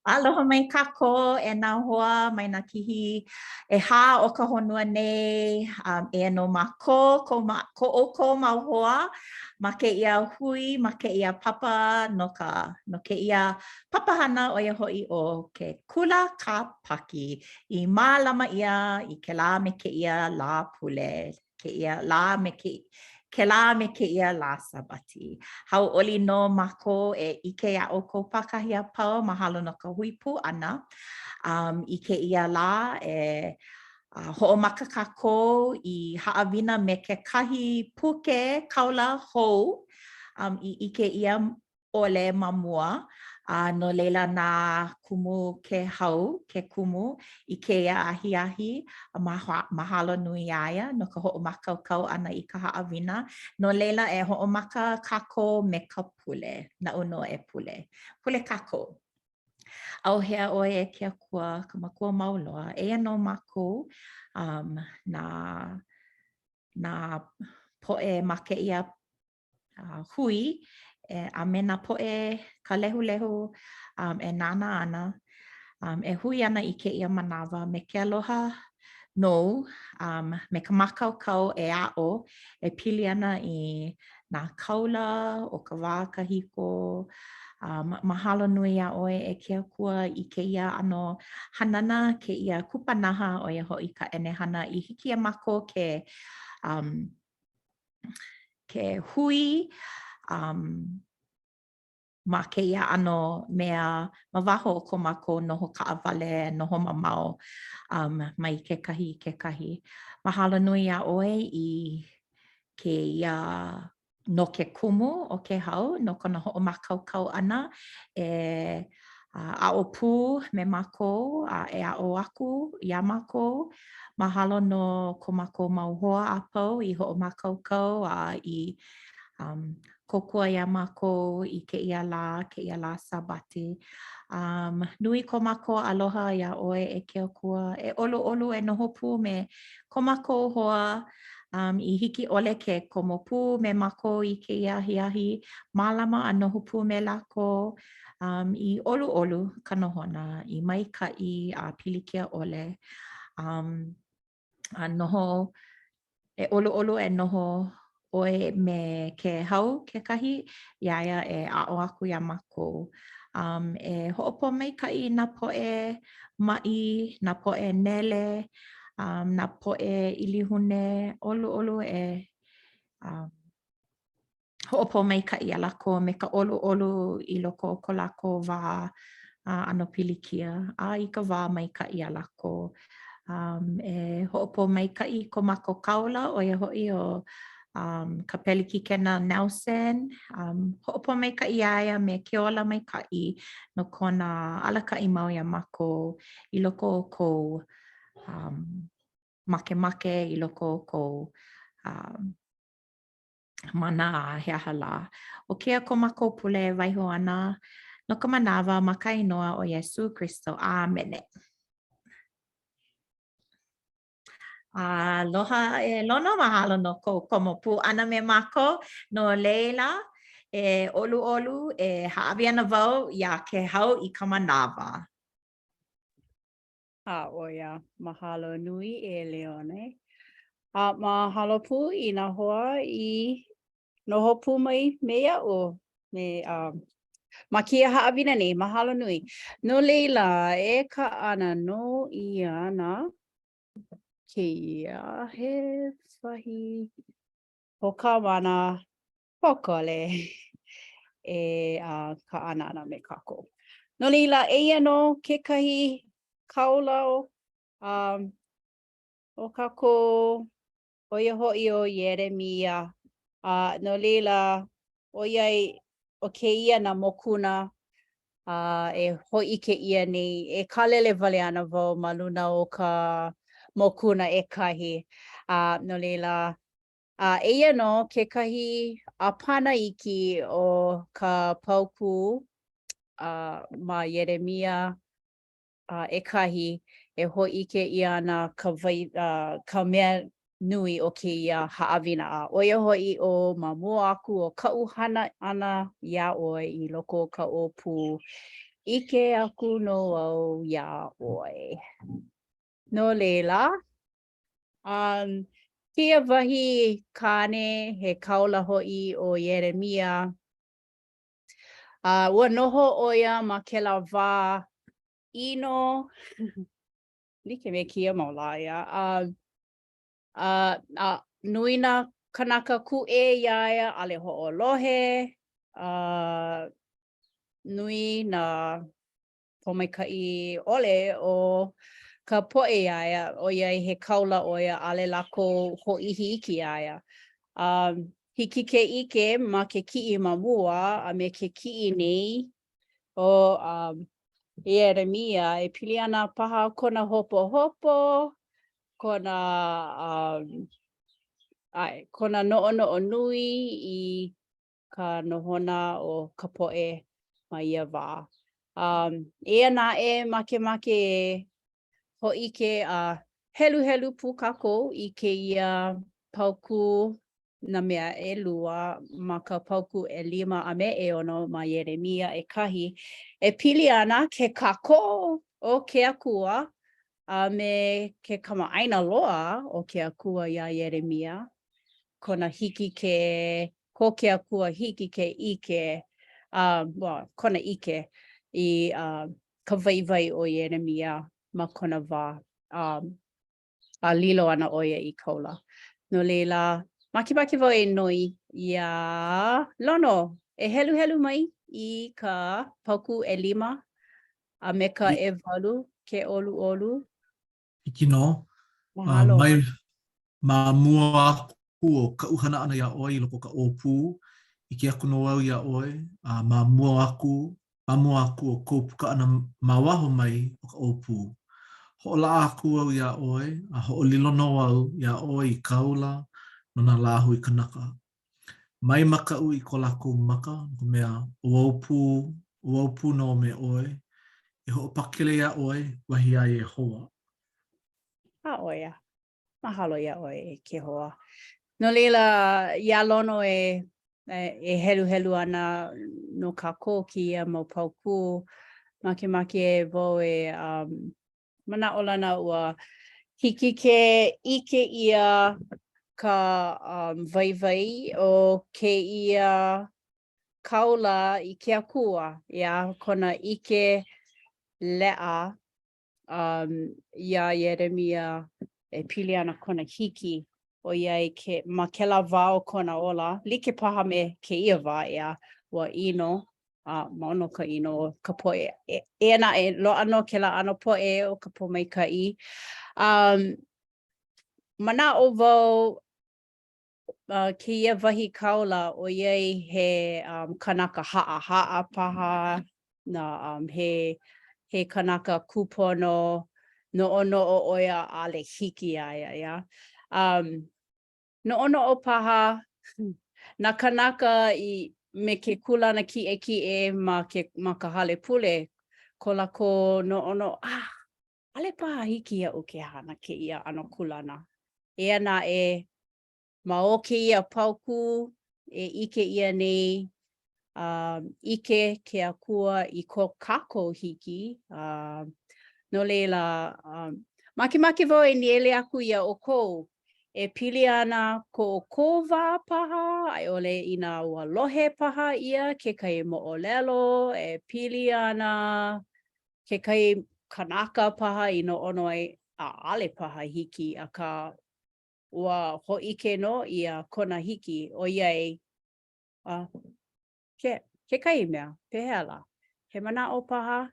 Aloha mai kako e nā hoa mai nā kihi e hā o ka honua nei e no mako ko o ko mau hoa ma ke ia hui ma ke ia papa no ke ia papahana o ia hoi o ke Kula Kāpaki I mālama ia I ke lā me ke ia lā pule ke ia lā me ke lā me ke ia lā sabati. Hau oli no mako e ike a o ko pakahia pau mahalo no ka huipu ana. I ke ia lā e ho'omaka kako I haawina me ke kahi puke kaula hou. I ike ia ole mamua. No leila nā kumu ke hau, ke kumu, I ke ia ahi mahalo nui aia no ka ho'omakaukau ana I ka haawina. No leila e ho'omaka kako me ka pule, na uno e pule. Pule kako. Au hea oe e ke akua, ka makua mauloa, e no mako na po'e ma ke ia hui, a me nā po'e ka lehu e nana ana, e hui ana I ke ia manawa me ke aloha no, me ka makaukau e a'o, e pili ana I nā kaula o ka wā kahiko, mahalo nui a oe e ke akua I ke ia ano hanana, ke ia kupanaha o ia hoi ka enehana I hiki a mako ke hui, ma ke ia ano mea mawaho o ko mako noho kaawale, noho mamao mai kekahi. Mahalo nui a oe I ke ia no ke kumu o ke hau, no kona ho'omakaukau ana e a'o pū me mako, e a'o aku ia mako. Mahalo no ko mako mau hoa a pau I ho'omakaukau I kokua ia mako I ke ia lā sabati. Nui ko mako aloha ia oe e ke akua e olu e noho pū me ko mako hoa I hiki ole ke komo pū me mako I ke ia ahi mālama a noho pū me lako I olu ka nohona I maika'i a pilikia ole. A noho e olu e noho oe me ke hau kekahi iaia e a'o aku ia mako. E ho'opo maika'i nā po'e ma'i, nā po'e nele, nā po'e ilihune, olu e ho'opo maika'i a lako me ka olu I loko o ko lako wā ano pilikia. A I ka wā maika'i a lako. E ho'opo maika'i ko mako kaula o ia hoi o ka pelikikena Nelson. Ho'opo maika'i aia me ke ola maika'i no kona alaka'i mau ia mako I loko o kou make I loko o kou mana a hea hala. O kea ko mako pule waiho ana no ka manawa maka inoa o Iesu Kristo. Amene. Aloha e lono mahalo no ko komo pu ana me mako no leila e olu e haawi ana wau ia ke hau I ka manawa. Oia, mahalo nui e Leone. Mahalo pu I nā hoa I noho pu mai me ia'u me ma kia haawina nei, mahalo nui. No leila e ka ana no I ana ke ia he wahi hoka mana pokole e ka ana me kako. No leila eia no kekahi kaulau o kako o ia hoi o Ieremia. No leila o iai o ke ia na mokuna e hoi ke ia nei e kalele wale ana wau ma luna o ka mokuna e kahi. No leila eia no kekahi apana iki o ka pauku ma Ieremia e kahi e hoi ke ia ana ka mea nui o ke ia haawina a. O ia hoi o mamua aku o ka'u hana ana ia oe I loko o ka o pū ike aku no au ya oi. No leila. Kia wahi kane he kaula ho'i o Ieremia. Ua noho oia ma ke la wā ino. Like me kia maulaia. Nuina kanaka ku'e iaia ale ho'olohe. Nui na pomaikai ole o ka po'e iaia o iai he kaula oia ale lako ho'ihi iki iaia. Hiki ke ike ma ke ki'i mamua a me ke ki'i nei o Ieremia e pili ana paha kona hopo hopo, kona no'o nui i ka nohona o ka po'e ma ia wā. Ea nae make e ho'ike a helu pu kākou i ke ia pauku na mea e lua ma ka pauku e 5 a me e 6 ma Ieremia e 1 e pili ana ke kākou o ke akua a me ke kamaʻaina loa o ke akua ia Ieremia kona hiki ko ke akua hiki ke ike kona ike i ka waiwai o Ieremia ma kona wā a lilo ana oia i kaula. No leila, makimaki wau e noi ia lono e helu mai i ka pauku e 5 a me ka e 8 ke olu. Iki no. Mahalo. Mai ma mua aku o ka uhana ana ia oi loko ka ōpū. Iki aku no au ia oi. Ma mua aku o kou puka ana ma waho mai o ka ōpū. Ho'ola aku au ia oi, a ho'olilo no au ia oi i kaula no nā lāhui kanaka. Mai makau i ko lākou maka, ko mea o ōpū no me oi, e ho'opakele ia oi, wahi ai e hoa. Oia. Mahalo ia oi e ke hoa. No leila, ia lono e helu ana no kākou ki ia mau pauku. Make e wau e mana olana ua hiki ke ike ia ka waiwai o ke ia kaula i ke akua. Ia kona ike lea ia Ieremia e pili ana kona hiki o iai ma ke la wā o kona ola. Like paha me ke ia wā ia ua ino. Maono ka ino o ka poe. E ana e loa no ke la ano poe o ka po mai kai. Mana o wau ke ia wahi kaula o iai he kanaka haa paha na he kanaka kupono no oia ale hiki aia ia. No paha na kanaka i me ke kulana ki ma ka hale pule ko lako no ale paha hiki ia o ke hana ke ia ano kulana. Ea na ma o ke ia pauku e ike ia nei ike ke akua i ko kako hiki. No leila, makimaki wau e niele aku ia o kou. E pili ana ko wā paha, ai ole ina ua lohe paha ia, ke kai mo'olelo, e pili ana ke kai kanaka paha i no ono ai a ale paha hiki a ka ua ho'ike no ia kona hiki o iai ke kai mea, pehela. He mana o paha,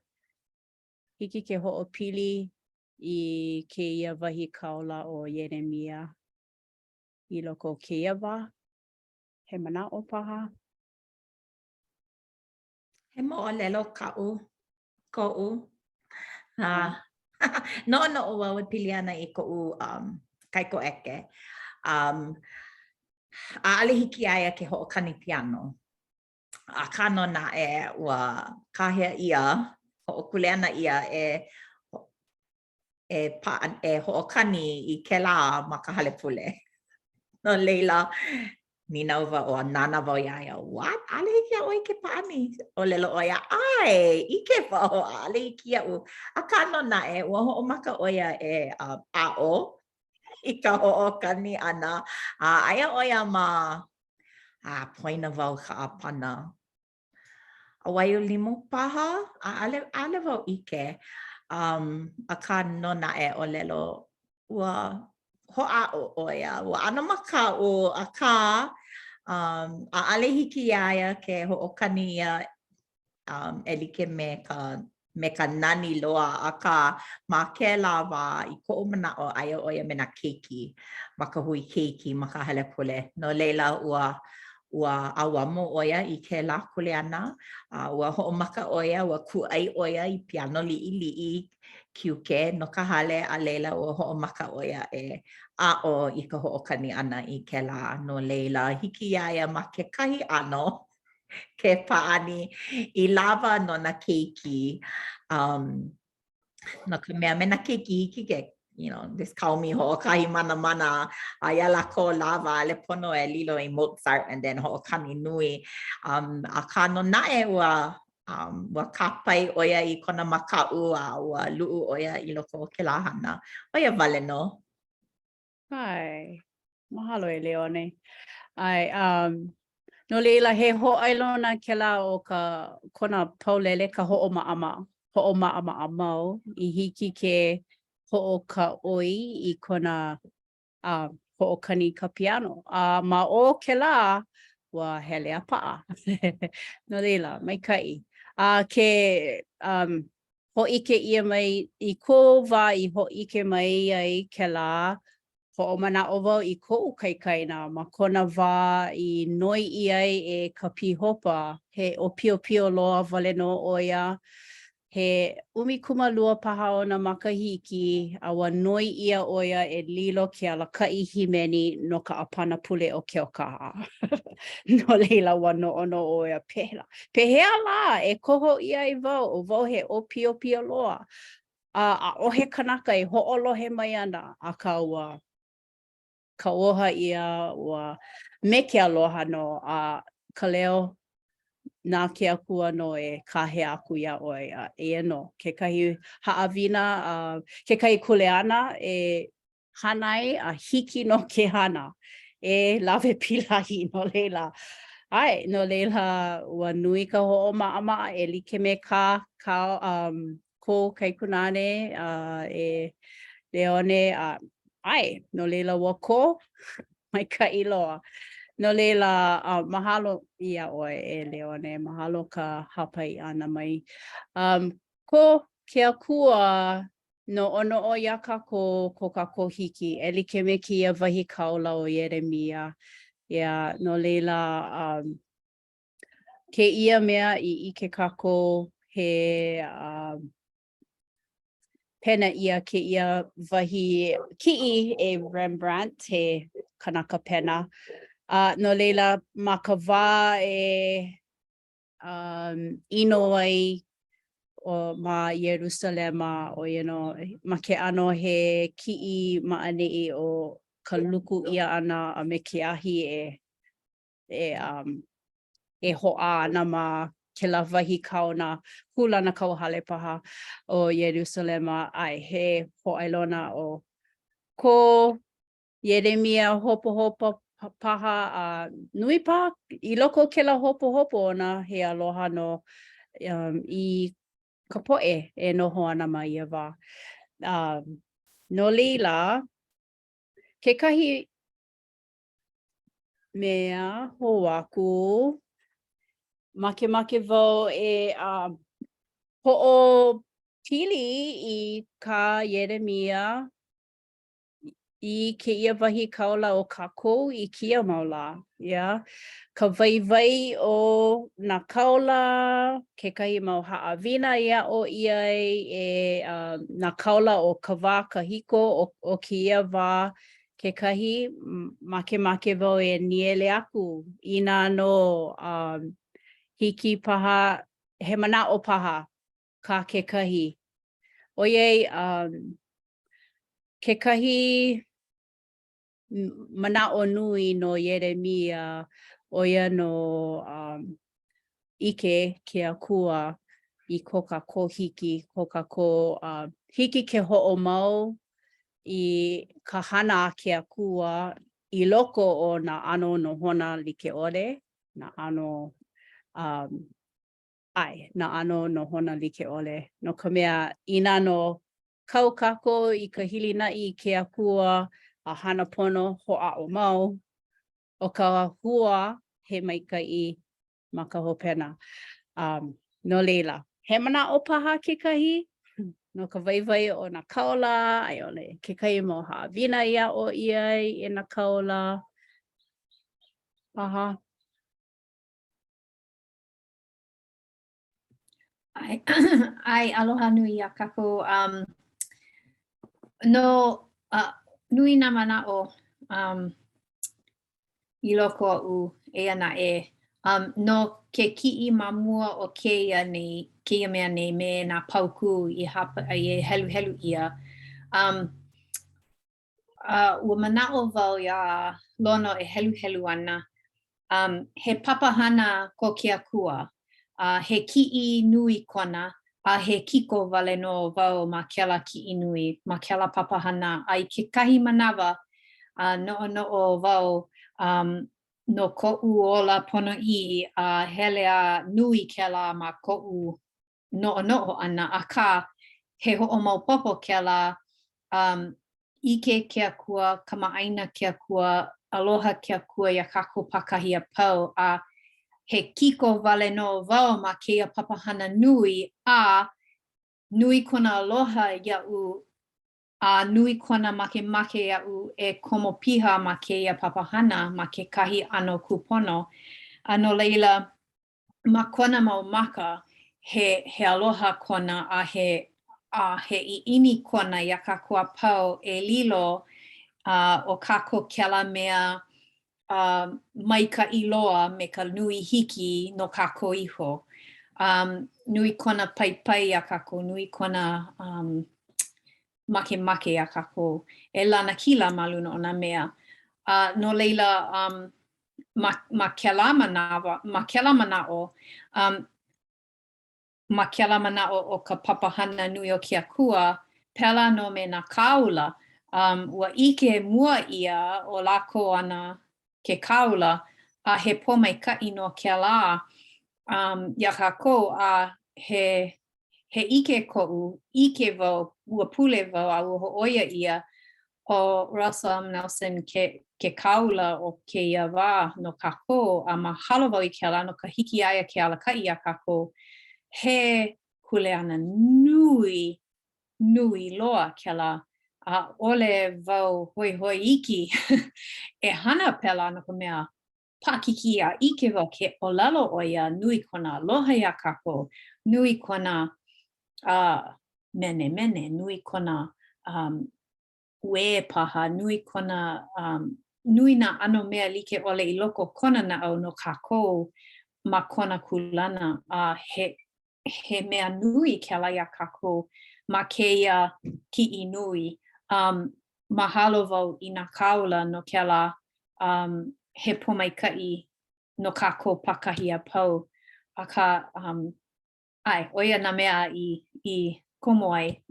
hiki ke ho'opili i ke ia wahi kaula o Ieremia. I loko ke ia wā, he mana o paha. He mo'olelo ko'u. No o wau e pili ana i ko'u kaiko eke. A ale hiki aia ke ho'okani piano. A kano na ua kahea ia, ho'okule ana ia e ho'okani i ke la ma ka hale pule. No leila, Nina o nana wau ia, what? Ale hiki a oi ke paani. O lelo oia, ai, ike wau, ale hiki a u. A kano na ua ho'omaka oia a o, I ka ho'okani ana. Aia oia ma, poina wau ka apana. A waiu limu paha, ale wau ike. A kano na o lelo, ua ho'a o oia. Ua ana maka o a ka, a ale hiki aia ke ho'okani ia e like me ka nani loa a ka ma ke lawa I ko'o mana'o aia oia me na keiki ma ka hui keiki ma ka hele pule. No leila ua awamo oia I ke la kule ana. Ua ho'omaka oia, ua ku'ai oia I piano li'i kiuke no ka hale a leila ua ho'omaka oia a'o I ka ho'okani ana I ke la. No leila hiki aia ma ke kahi ano ke pa'ani I lava no na keiki. No ka mea me na keiki hiki ke, this kaumi ho'okahi mana a ia lako lava le pono e lilo I Mozart and then ho'okani nui. A ka no nae ua kapai oia I kona maka'u a ua lu'u oia I loko o ke lahana. Oia wale no. Ai, mahalo e Leone. Ai, no leila he ho'ailona ke la o ka kona paulele ka ho'oma'ama mau I hiki ke ho'oka oi I kona ho'okani ka piano. Ma o ke la wa hele a pa'a. No leila, mai kai. Ke ho'ike ia mai I ko wa I ho'ike mai ai ke la ho'omana'o wau I ko'u kaikaina ma kona wā I noi I ai e ka pihopa he o pio loa wale no oia he 12 paha o na makahiki a wa noi ia oia e lilo ke alaka'i himeni no ka apana pule o ke okaha. No leila wa no ono oia pehela. Pehea la e koho ia I wau o wau he o pio loa. A ohe kanaka e ho'olohe mai ana a ka ua ka oha ia ua me ke aloha no a ka leo nā ke akua no e kahe aku ia oi e no kekahi haawina kekahi kuleana e hanai a hiki no ke hana e lawe pilahi no leila. Ai no leila ua nui ka ho'oma'ama e like me ka ko kaikunane e Leone ai no leila ua ko mai ka iloa. No leila mahalo ia oi e Leone, mahalo ka hapai ana mai. Ko ke akua no ono o ia ko ka kohiki e like me kia wahi kaula o Ieremia. Ia no leila ke ia mea I ke kako he pena ia ke ia wahi ki'i e Rembrandt he kanaka pena. No leila ma ka wā e ino ai o ma Jerusalema o ma ke ano he ki'i ma'ane'i o ka luku ia ana a me ke ahi e ho'a ana ma ke la wahi kauna hulana kauhale paha o Jerusalema ai he ho'ailona o ko Ieremia hopo paha nui pa I loko ke la hopo ona he aloha no I ka po'e e noho ana mai ia wā. No leila kekahi mea hoaku make wau e ho'o pili I ka Ieremia I ke ia wahi kaula o kākou I kia maula, yeah. Ka waiwai o nā kaula, kekahi mau haawina ia o iai nā kaula o ka wā kahiko o kia wā, kekahi make wau e niele aku I nā no hiki paha, he mana'o paha ka kekahi. Oiei, kekahi mana'o nui no Ieremia oia no ike ke akua I ko ka hiki, ko ka hiki ke ho'o mau I ka hana ke akua I loko o na ano no hona like ole, na ano na ano no hona like ole. No ka mea ina no kaukako I ka hilina'i ke akua a hana pono ho'a'o mau o ka hua he maika'i ma ka hopena. No leila, he mana'o paha kekahi, no ka waiwai o na kaola, ai ole kekahi mo ha'awina ia o iai e na kaola. Paha. Ai aloha nui a kako. No nui na mana'o I loko a'u e ana e. No ke ki'i mamua o keia mea nei me na pauku I hapa I helu helu ia. Ua mana'o wau ia lono e helu helu ana. He papahana ko ke akua. He ki'i nui kona. He kiko wale no wau ma kela ki'i nui, ma kela papahana. Ai ke kahi manawa no'o wau no ko'u ola pono'i hele a nui kela ma ko'u no'o ana. Aka he ho'o maopopo kela ike ke akua, kama'aina ke akua, aloha ke akua ia kako pakahi a pau. He kiko wale no wau ma keia papahana nui nui kona aloha ia'u nui kona make ia'u e komo piha ma keia papahana ma ke kahi ano kupono. No leila ma kona mau maka he aloha kona he i'ini kona ia kako a pau e lilo o kako kela mea maika'i loa me ka nui hiki no kako iho. Nui kona paipai a kako, nui kona make a kako. E lana kila ma luna o na mea. No leila ma kela mana'o o ka papahana nui o ke akua, pela no me na kaula. Ua ike mua ia o lako ana ke kaula he pomaika'i no ke la ia kako he ike ko'u, ike wau, ua pule wau a ua ho'oia ia o Russell M. Nelson ke kaula o ke ia wā no kako mahalo wau I ke la no ka hiki aia ke alaka'i a kako he kuleana nui loa ke la ole wau hoi iki e hana pela no ka mea pakiki a ike wau ke olelo o ia nui kona aloha ia kako, nui kona mene, nui kona ue paha, nui kona nui na ano mea like ole I loko kona na au no kako ma kona kulana he mea nui ke la ia kako ma keia ki'i nui. Mahalo wau I na kaula no ke la he pomaika'i no kako pakahi a pau. Aka oia na mea I komo ai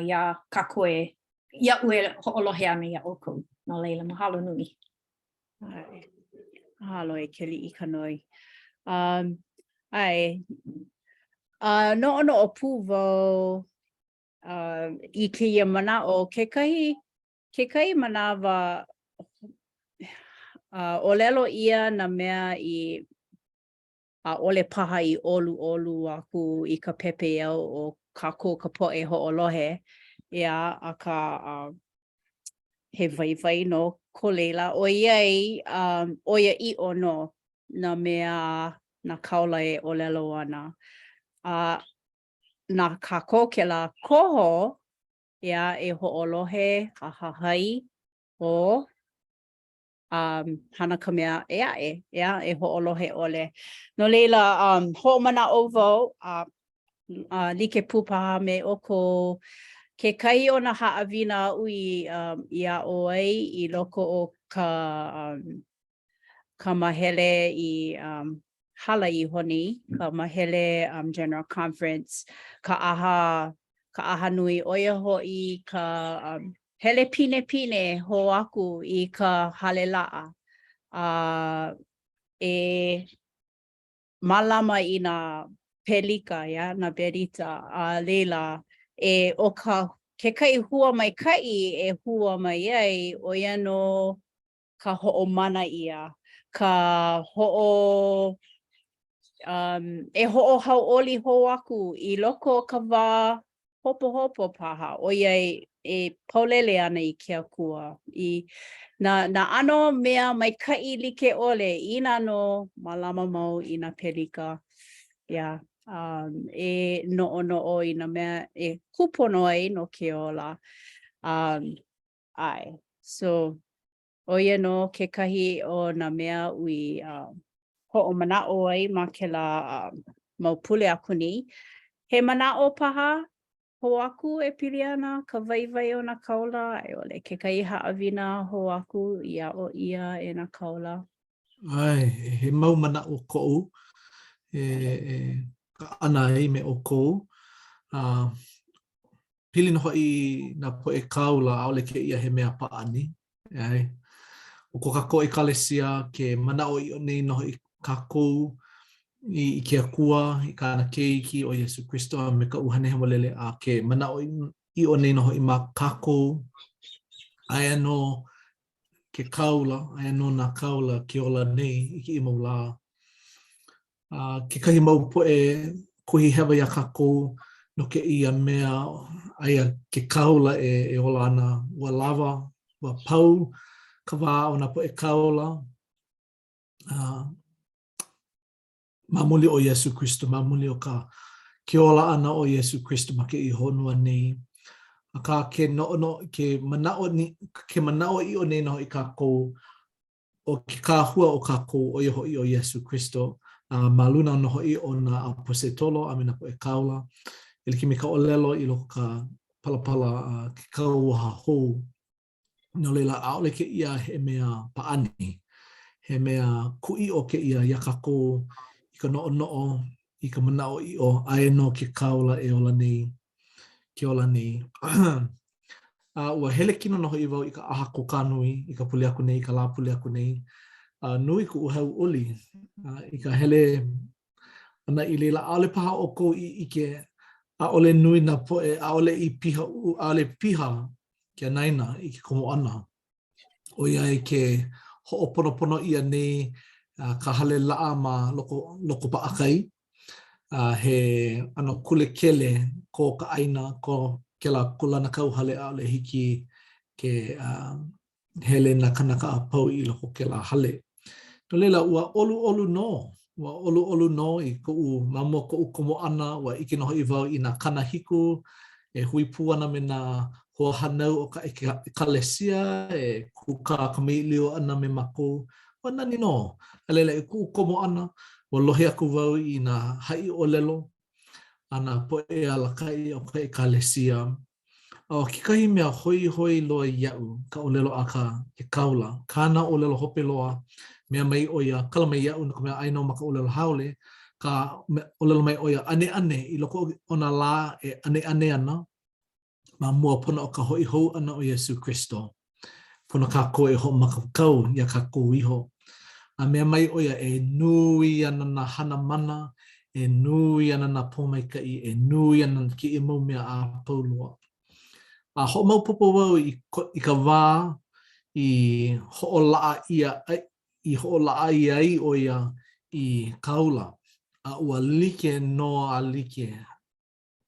ia kako ia'u e ho'olohe ana ia oko. No leila, mahalo nui. Mahalo e keli I ka noi. No o pu wau I keia mana'o kekahi manawa olelo ia na mea I ole paha I olu aku I ka pepe au o kako ka po'e ho'olohe. Ia aka he waiwai no ko leila o iai oia i'o no na mea na kaula e olelo ana. Na kako ke la koho ia e ho'olohe a hahai o hana ka mea ia e ho'olohe ole. No leila ho'omana'o wau like pupaha me oko ke kai o na ha'awina ui ia o ai I loko o ka mahele I hala I honi, ka mahele General Conference, ka aha nui oia ho'i ka hele pine ho aku I ka hale la'a. E malama I na pelika, na berita, leila, o ke kai hua mai kai e hua mai ai, oia no ka ho'omana ia, ka ho'o hau'oli ho aku I loko ka wā hopo paha, oia paulele ana I ke akua. Na ano mea mai kai like ole, ina no malama mau I na pelika. No'o I na mea kupono ai no ke ola. So, oia no ke kahi o na mea ui ho'o mana'o ai ma ke la mau pule aku ni. He mana'o paha ho aku pili ana ka waiwai o na kaula, ole ke kai ha'awina ho aku ia o ia na kaula. He mau mana'o ko'u. Ka ana ai me o kou. Pili no hoi na poe kaula aole ke ia he mea paani. O ko kako I kalesia ke mana'o I o nei no hoi kakou I ke akua, I ka ana keiki o Yesu Christo me ka uhane hamolele a ke mana'o I o nei no hoi ma kakou. Aia no ke kaula, aia no na kaula ke ola nei I ki I maula. Ke kahi mau poe kuhi hewa ia kakou no ke ia mea aia ke kaula e ola ana ua lava, ua pau ka wā o na poe kaula. Mamuli o Yesu Christo, mamuli o ka ke ola ana o Yesu Christo ma ke I honua nei. Ka ke mana'o I o nei no I kakou o ke kāhua o kakou o Iho I o Yesu Christo. Maluna no hoi o na aposetolo a me na poe kaula. Ele ki me ka olelo I loko ka palapala ke kauaha hou. No leila aole ke ia he mea paani. He mea kui o ke ia ia kako I ka no'o I ka mana'o I o ae no ke kaula e ola nei. Ke ola nei. Ua hele kino no hoi wau I ka aha ko kanui, I ka pule aku nei, I ka la pule aku nei. Nui ku uhau uli. I ka hele ana I leila aole paha o kou I ike aole nui na poe, aole piha ke naina I ke komo ana. O iai ke ho'oponopono ia nei ka hale laa ma loko pa'akai. He ano kule kele ko ka aina ko ke la kula na kau hale aole hiki ke hele na kanaka a pau I loko ke la hale. No leila ua olu no. Ua olu no I ko'u mamua ko'u komo ana ua ike noho I wau I na kana hiku e hui pu ana me na hoa hanau o ka ekalesia e kuka ka meilio ana me mako. Ua nani no. Alela e ku'u komo ana ua lohe aku wau I na hai o lelo ana poe alakai o ka ekalesia. O kikahi mea hoi loa iau ka olelo a ka ke kaula. Kana olelo hope loa mea mai oia, kala mai iau na ka mea aino maka olelo haole, ka olelo mai oia ane I loko o na la e ane ana, ma mua pona o ka hoi hou ana o Yesu Christo. Pona ka koe ho maka kau ia ka kou iho. A mea mai oia e nui ana na hana mana, e nui ana na pomaikai, e nui ana ki I mau mea a paulua. Ho mau popo wau I ka wā I ho'olaa ia ai o ia I kaula. A ua like no a like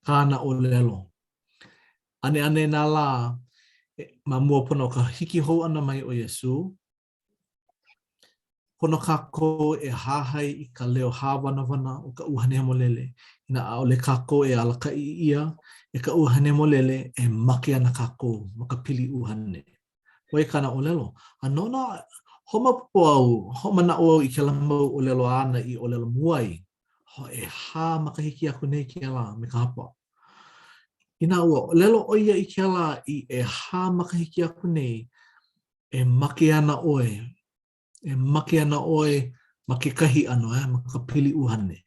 kāna o lelo. Ane nā la ma mua pono ka hiki hou ana mai o Yesu. Pono kako e hahai I ka leo hawana o ka uhane molele. Ina aole kako e alaka I ia. E ka uhane molele e make ana kako ma ka pili uhane. Wai kana o lelo. Anona homa popo au, homa na o I ke la mau o lelo ana I o lelo muai. Ho e ha makahiki aku nei ke la me ka hapa. Ina ua, lelo o ia I ke la I e ha makahiki aku nei e make ana oe. E make ana oe ma ke kahi ano, ma ka pili uhane.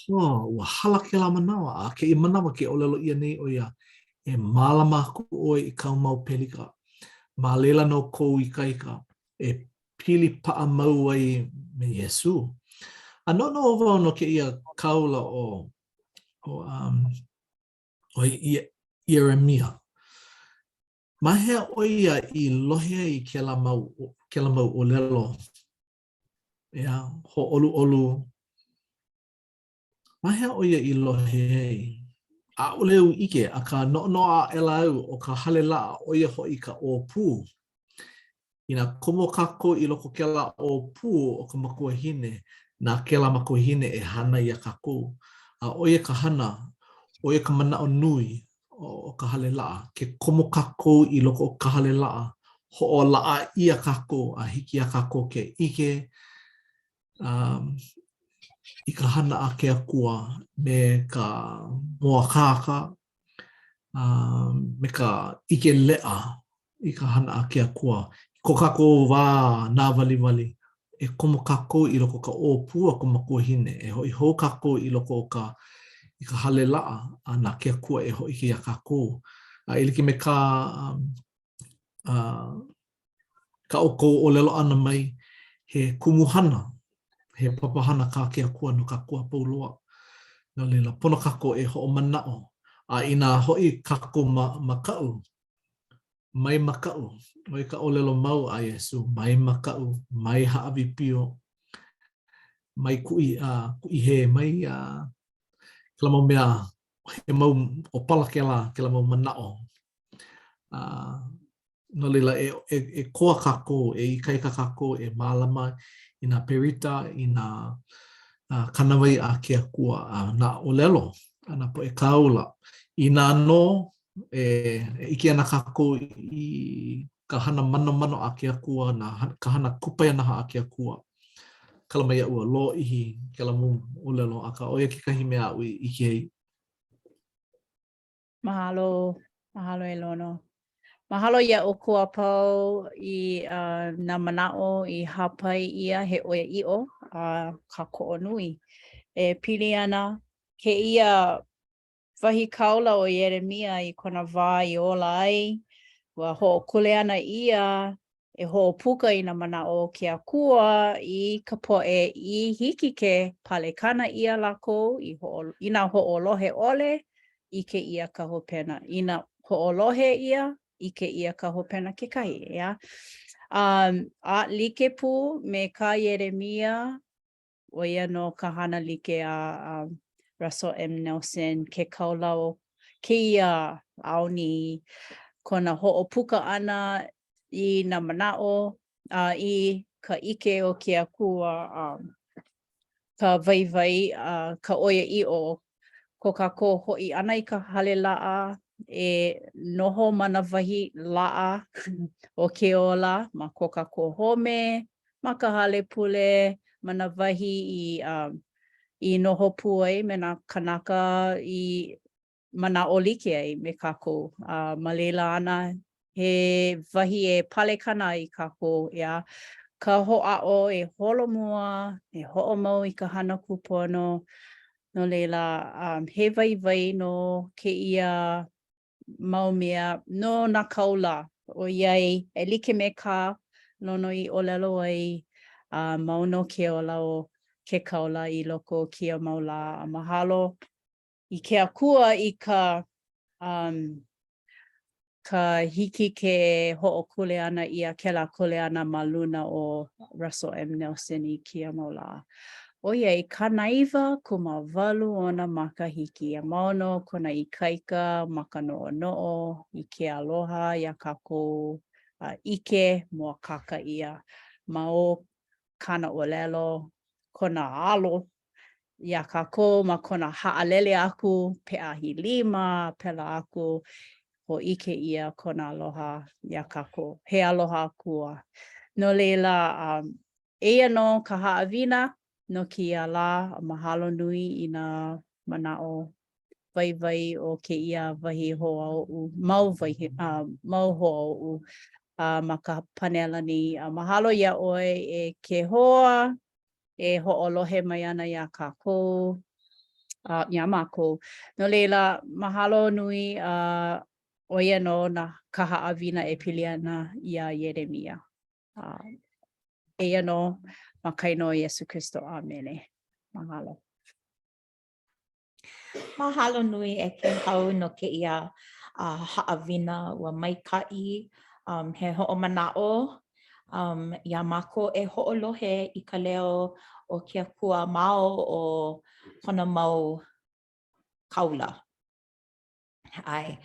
Ua hala ke la manawa, a ke I manawa ke olelo ia nei o ia, e malama aku oe I kau mau pelika. Ma lela no kou I kaika, e pili paa mau ai me Yesu. Ano no wau no ke ia kaula o Ieremia. Ma hea o ia I lohe I ke la mau o lelo. Ea, ho olu. Ma hea o ia I lohe a ole u ike a ka no a elau o ka hale la o ia ho I ka o pū. Ina komo kako I loko ke la o pū o ka makuahine, na ke la makuahine e hana ia kako. A o ia ka hana, o ia ka mana o nui o ka hale la, ke komo kako I loko o ka hale la, ho o la ia kako, a hiki a kako ke ike, I ka hana a ke akua me ka moa kaka, me ka ike lea I ka hana a ke akua. Ko kako wā nā wali. E komo kako I loko ka o pua ko makuahine. E hoi ho kako I loko o ka hale laa a nā ke akua e hoi ki a kako. Iliki me ka oko o lelo ana mai he kumuhana. He papahana ka ke akua no ka kua pauloa. No leila, pono kako e ho o manao. A ina hoi kako makau. Mai makau. Oi ka olelo mau a Yesu. Mai makau. Mai haawi pio. Mai kui he. Mai kela mau mea. He mau o pala ke la mau manao. No leila e koa kako. E ikai ka kako. E malama. Ina perita. Ina kanawai a ke akua. Na olelo. Ana po e kaula. Ina no. E iki ana kako I ka hana mano a ke akua, ka hana kupai ana a ke akua. Kala mai ua lo ihi, ke la mu ulelo, a ka oia ke kahi mea ui iki hei. Mahalo e lono. Mahalo ia o kua pau I nā manao I hapai ia he oia i'o ka ko'o nui. E pili ana ke ia wahi kaula o Ieremia I kona wā I ola ai. Wa ho'okule ana ia e ho'opuka I nā manao ke akua I ka po'e I hiki ke palekana ia lako I nā ho'olohe ole I ke ia ka hopena. I nā ho'olohe ia I ke ia ka hopena kekahi, ia. A like pu me ka Ieremia o ia no ka hana like a Russell M. Nelson ke kaulau ke ia auni kona ho'opuka ana I nā manao I ka ike o ke akua ka vai ka oia i'o ko kako ho'i ana I ka hale la'a e noho mana wahi la'a o ke ola ma ko kako home ma ka hale pule mana wahi I noho pu ai me nā kanaka I mana o like ai me kako ma leila ana he wahi e palekana I kako ia ka ho'a'o e holomua e ho'omau I ka hana kupono no leila he vai no ke ia mau mea no na kaula o iai e like me ka nono I olelo ai mau no ke ola o ke kaula I loko kia maula a mahalo I ke akua I ka hiki ke ho'okule ana ia ke la kule ana ma luna o Russell M. Nelson I kia maula. O iai, ka naiva kumawalu ona makahiki. A maono kona I kaika, maka no'o I ke aloha, ia kako ike mua kaka ia. Ma o kana olelo, kona alo, ia kako ma kona ha'alele aku, pe ahi lima, pela aku, ho ike ia kona aloha, ia kako, he aloha akua. No leila, eia no ka ha'awina, no kia la, mahalo nui I nā manao vai o ke ia wahi hoa o mau mau hoa o ma ka panela ni. Mahalo ia oi e ke hoa, e ho'olohe mai ana ia kākou, ia mākou. No leila, mahalo nui oia no na kaha awina e pili ana ia Ieremia. Eia no, makaino Iesu Kristo. Amene. Mahalo. Mahalo nui e ke hau no ke ia haawina ua maikai he ho'omana'o. Ia mako e ho'olohe I ka leo o kia kua mao o kona mau kaula. Ai,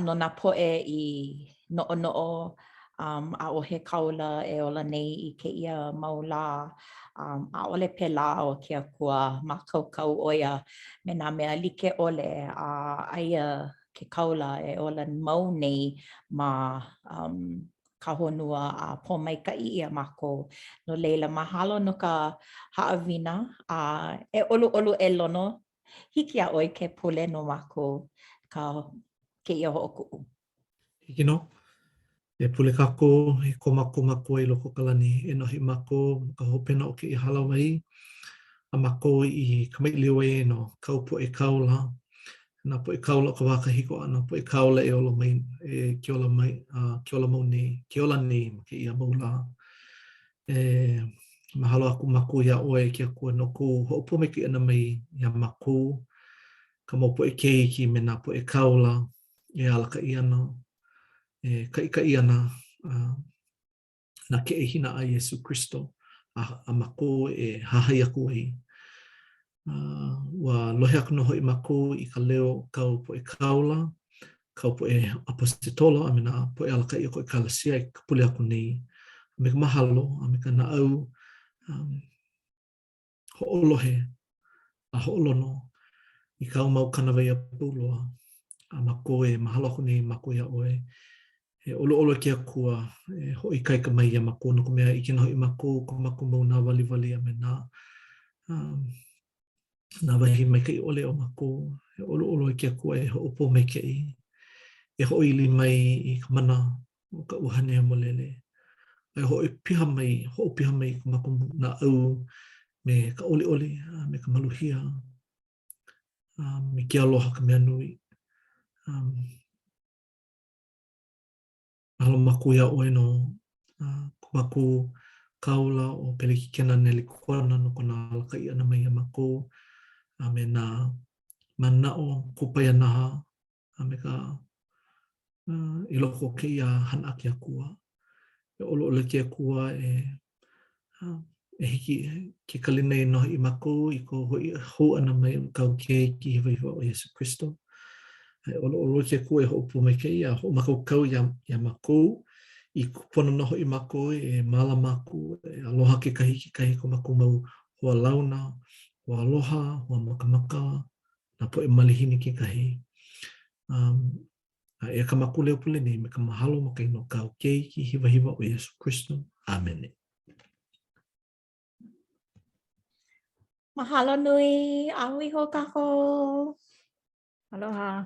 no nā po'e I no'ono'o a o he kaula e ola nei I ke ia maula a ole pela o kia kua makaukau oia me nā mea like ole a aia ke kaula e ola mau nei ma ka honua a pōmaikai ia mako. No leila mahalo no ka haawina a e olu e lono hiki a oi ke pule no mako ka ke ia ho'oku'u. Hiki no. E pule kako, e ko mako I loko kalani, e nohi mako, ka hopena o ke I halawai, a mako I ka mailiwe no kaupo e kaula, na po e kaula o ka waka hiko ana, po e kaula e ola mai, e ke ola mai, ke ola mau nei, ke ola nei, ke ia maula. E mahalo aku mako ia oe kia kua noko, ho'opo me ke ana mai ia mako, ka mo po e keiki me na po e kaula, e alaka I ana, e ka I ana, na ke e hina a Iesu Kristo, a mako e hahai aku ai. Ua lohe aku noho I mako I ka leo kau po e kaula, kau po e apostitola, a me na po e alaka I ako e kalasia I ka pule aku nei. A me ka mahalo, a me ka naau, ho'olohe, a ho'olono, I kau mau kanawai a puloa, a mako e mahalo aku nei mako ia oe. E olo kia kua, e hoi kai ka mai ia mako, no ko mea I kina hoi mako, ko mako mau nā wali a me nā wahi mai kai ole o mako, e olo kia kua e ho'opo mai kai, e hoi li mai I ka mana o ka uhane mo lele. E hoi piha mai, ho'opiha mai ka mako nā au, me ka ole, me ka maluhia, me kia aloha ka mea nui. Mahalo mako ia oe no, mako kaula o peleki kena nele kona no kona alaka I ana mai a mako, a me nā manao kupai anaha, a me ka I loko ke ia hana ki a kua. E olo ki a kua e hiki ke kalina I noho I mako I ko hou ana mai kau ke ki hiwa o Iesu Kristo. E olo ki a kua e ho'opu mai ke ia, ho mako kau ia mako, I kupona noho I mako e mala mako, e aloha ke kahi ko mako mau hoa launa, hoa aloha, hoa makamaka, na po e malihini ke kahi. E ka mako leo pule nei me ka mahalo mo kai no kau keiki hiwa o Iesu Kristo. Amen. Mahalo nui, ahui ho kako. Aloha.